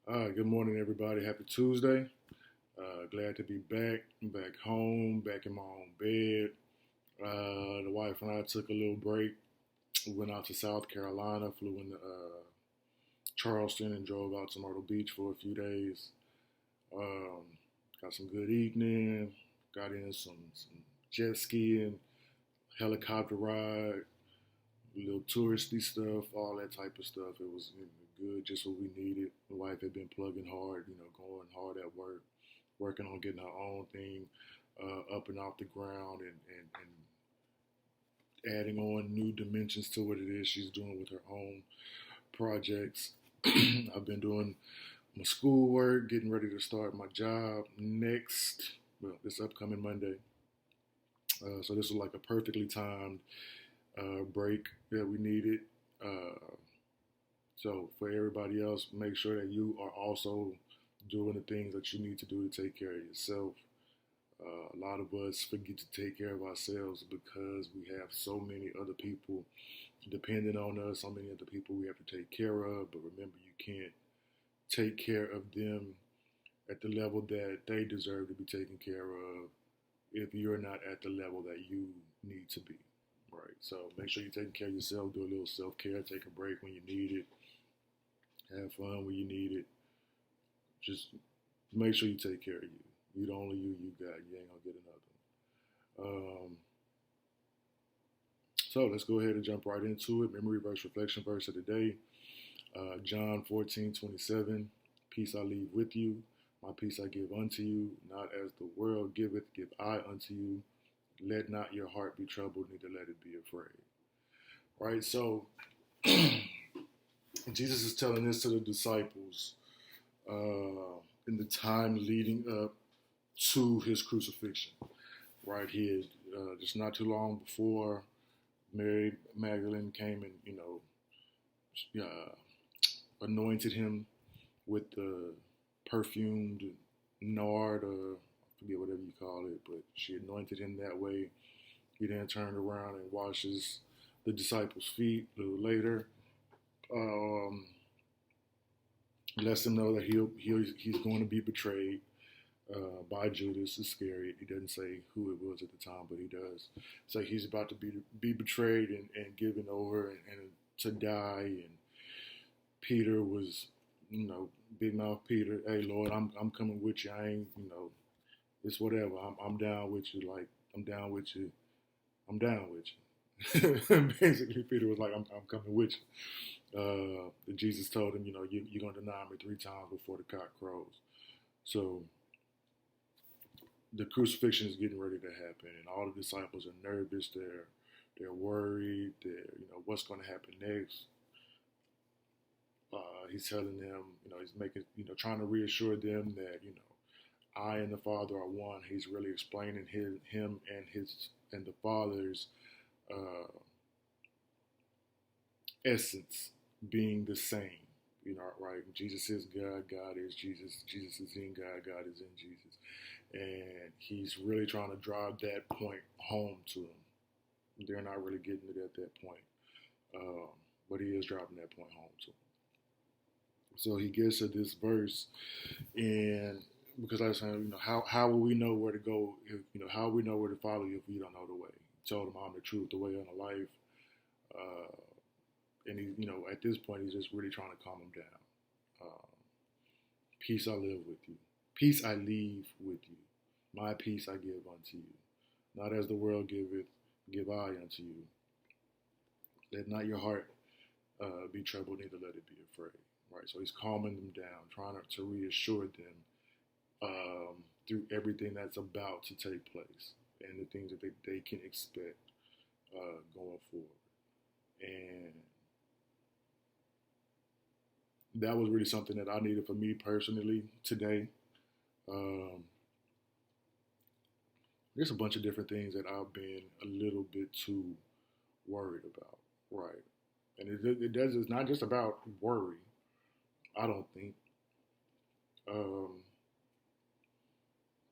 Good morning, everybody. Happy Tuesday. Glad to be back home, back in my own bed. The wife and I took a little break. We went out to South Carolina, flew into Charleston, and drove out to Myrtle Beach for a few days. Um, got some good eating, got in some jet skiing, helicopter ride, little touristy stuff, all that type of stuff. It was good, just what we needed. My wife had been plugging hard, going hard at work, working on getting her own thing up and off the ground, and adding on new dimensions to what it is she's doing with her own projects. I've been doing my schoolwork, getting ready to start my job this upcoming Monday. So this was like a perfectly timed break that we needed. Uh, so for everybody else, make sure that you are also doing the things that you need to do to take care of yourself. A lot of us forget to take care of ourselves because we have so many other people depending on us, so many other people we have to take care of. But remember, you can't take care of them at the level that they deserve to be taken care of if you're not at the level that you need to be. Right. So make sure you're taking care of yourself. Do a little self care. Take a break when you need it. Have fun when you need it. Just make sure you take care of you. You the only you got. You ain't gonna get another one. So let's go ahead and jump right into it. Memory verse, reflection verse of the day. John 14:27. Peace I leave with you. My peace I give unto you. Not as the world giveth, give I unto you. Let not your heart be troubled, neither let it be afraid. Right? So Jesus is telling this to the disciples in the time leading up to his crucifixion. Right? He had just not too long before Mary Magdalene came and, anointed him with the perfumed nard, or I forget whatever you call it, but she anointed him that way. He then turned around and washes the disciples' feet a little later. Um, lets them know that he's going to be betrayed by Judas Iscariot. He doesn't say who it was at the time, but he does say he's about to be betrayed and given over and to die. And Peter was, big mouth Peter. Hey Lord, I'm coming with you. I ain't, it's whatever. I'm down with you. Like I'm down with you. I'm down with you. Basically, Peter was like, I'm coming with you. Jesus told him, you're going to deny me 3 times before the cock crows. So the crucifixion is getting ready to happen, and all the disciples are nervous. They're worried. They're, what's going to happen next. He's telling them, he's making, trying to reassure them that, I and the Father are one. He's really explaining him and the Father's uh, essence being the same. Right? Jesus is God, God is Jesus, Jesus is in God, God is in Jesus. And he's really trying to drive that point home to them. They're not really getting it at that point. Um, but he is driving that point home to them. So he gets to this verse, and because I was saying, how will we know where to go? If, how will we know where to follow you if we don't know the way? He told him, I'm the truth, the way, and the life. Uh, and he, at this point, he's just really trying to calm him down. Uh, Peace I live with you. Peace I leave with you. My peace I give unto you. Not as the world giveth, give I unto you. Let not your heart be troubled, neither let it be afraid. Right. So he's calming them down, trying to reassure them through everything that's about to take place and the things that they can expect going forward. And that was really something that I needed for me personally today. Um, there's a bunch of different things that I've been a little bit too worried about, right? And it does. It's not just about worry. I don't think, because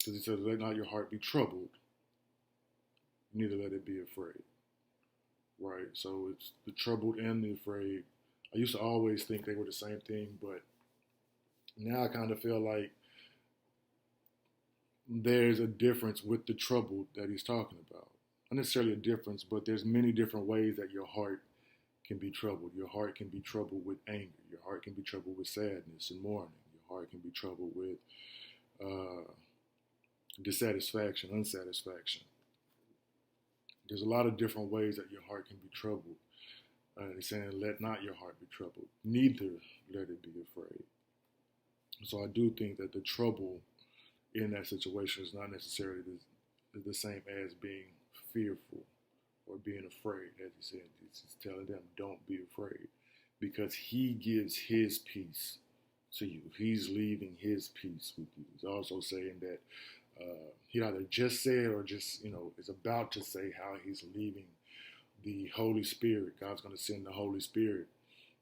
he says, "Let not your heart be troubled, neither let it be afraid." Right. So it's the troubled and the afraid. I used to always think they were the same thing, but Now I kind of feel like there's a difference with the trouble that he's talking about. Not necessarily a difference, but there's many different ways that your heart can be troubled. Your heart can be troubled with anger. Your heart can be troubled with sadness and mourning. Your heart can be troubled with uh, dissatisfaction, unsatisfaction. There's a lot of different ways that your heart can be troubled. He's saying, let not your heart be troubled, neither let it be afraid. So I do think that the trouble in that situation is not necessarily the same as being fearful or being afraid. As he said, he's telling them, don't be afraid, because he gives his peace to you. He's leaving his peace with you. He's also saying that he either just said or just, is about to say how he's leaving the Holy Spirit. God's going to send the Holy Spirit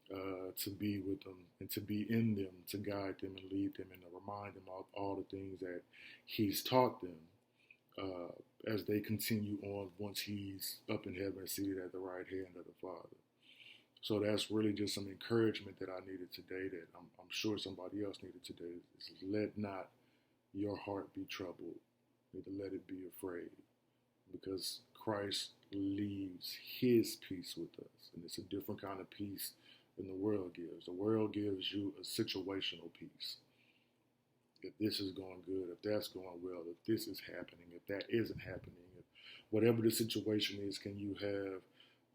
to be with them and to be in them, to guide them and lead them and to remind them of all the things that he's taught them as they continue on once he's up in heaven and seated at the right hand of the Father. So that's really just some encouragement that I needed today, that I'm sure somebody else needed today. Is let not your heart be troubled, neither let it be afraid, because Christ leaves his peace with us. And it's a different kind of peace than the world gives. The world gives you a situational peace. If this is going good, if that's going well, if this is happening, if that isn't happening, if whatever the situation is,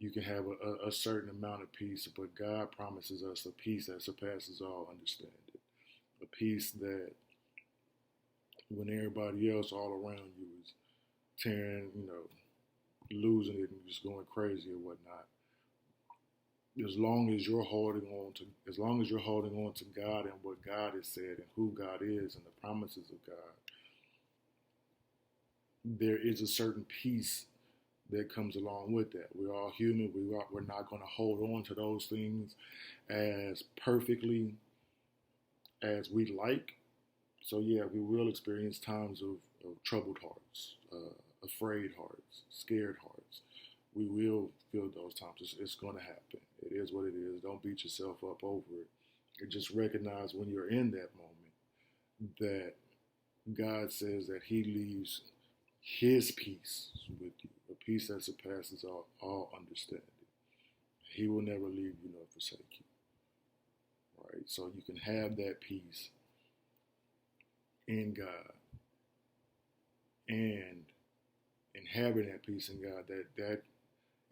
you can have a certain amount of peace, but God promises us a peace that surpasses all understanding. A peace that when everybody else all around you is tearing, losing it and just going crazy or whatnot, as long as you're holding on to God and what God has said and who God is and the promises of God, there is a certain peace that comes along with that. We're all human. We're not going to hold on to those things as perfectly as we like. So yeah, we will experience times of troubled hearts, afraid hearts, scared hearts. We will feel those times. It's going to happen. It is what it is. Don't beat yourself up over it. And just recognize when you're in that moment that God says that he leaves his peace with you, a peace that surpasses all understanding. He will never leave you nor forsake you. Right? So you can have that peace in God, and in having that peace in God,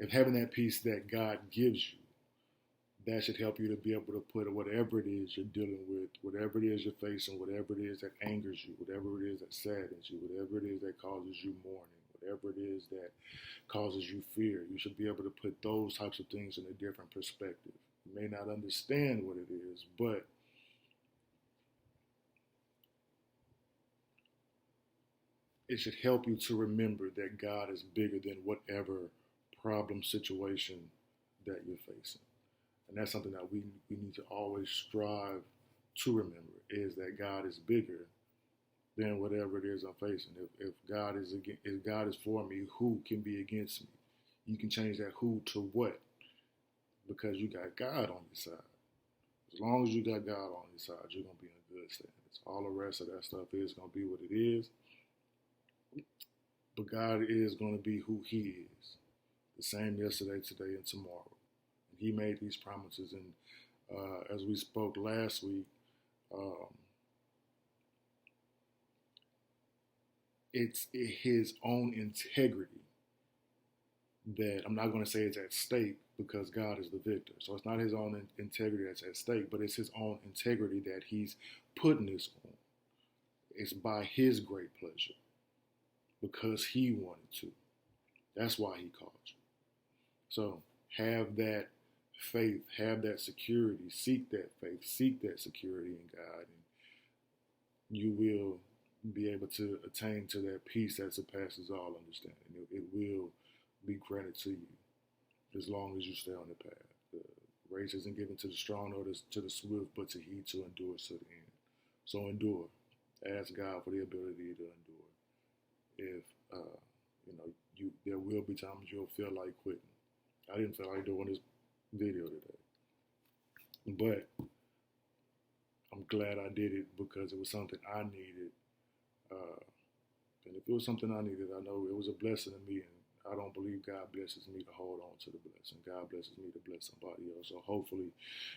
and having that peace that God gives you, that should help you to be able to put whatever it is you're dealing with, whatever it is you're facing, whatever it is that angers you, whatever it is that saddens you, whatever it is that causes you mourning, whatever it is that causes you fear. You should be able to put those types of things in a different perspective. You may not understand what it is, but it should help you to remember that God is bigger than whatever problem situation that you're facing. And that's something that we need to always strive to remember, is that God is bigger than whatever it is I'm facing. If God is for me, who can be against me? You can change that who to what, because you got God on your side. As long as you got God on your side, you're going to be in good standings. All the rest of that stuff is going to be what it is. But God is going to be who he is. The same yesterday, today, and tomorrow. And he made these promises. And as we spoke last week, it's his own integrity that, I'm not going to say it's at stake, because God is the victor. So it's not his own integrity that's at stake, but it's his own integrity that he's putting this on. It's by his great pleasure, because he wanted to. That's why he called you. So have that faith, have that security, seek that faith, seek that security in God, and you will be able to attain to that peace that surpasses all understanding. It will be granted to you as long as you stay on the path. The race isn't given to the strong or to the swift, but to he to endure to the end. So endure. Ask God for the ability to endure. If there will be times you'll feel like quitting. I didn't feel like doing this video today, but I'm glad I did it because it was something I needed. Uh, and if it was something I needed, I know it was a blessing to me. And I don't believe God blesses me to hold on to the blessing. God blesses me to bless somebody else. So hopefully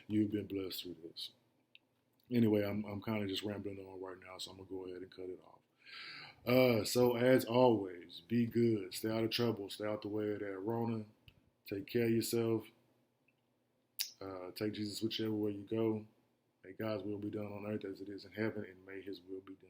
you've been blessed through this. Anyway, I'm kind of just rambling on right now, so I'm going to go ahead and cut it off. So as always, be good. Stay out of trouble. Stay out the way of that Rona. Take care of yourself. Take Jesus whichever way you go. May God's will be done on earth as it is in heaven, and may his will be done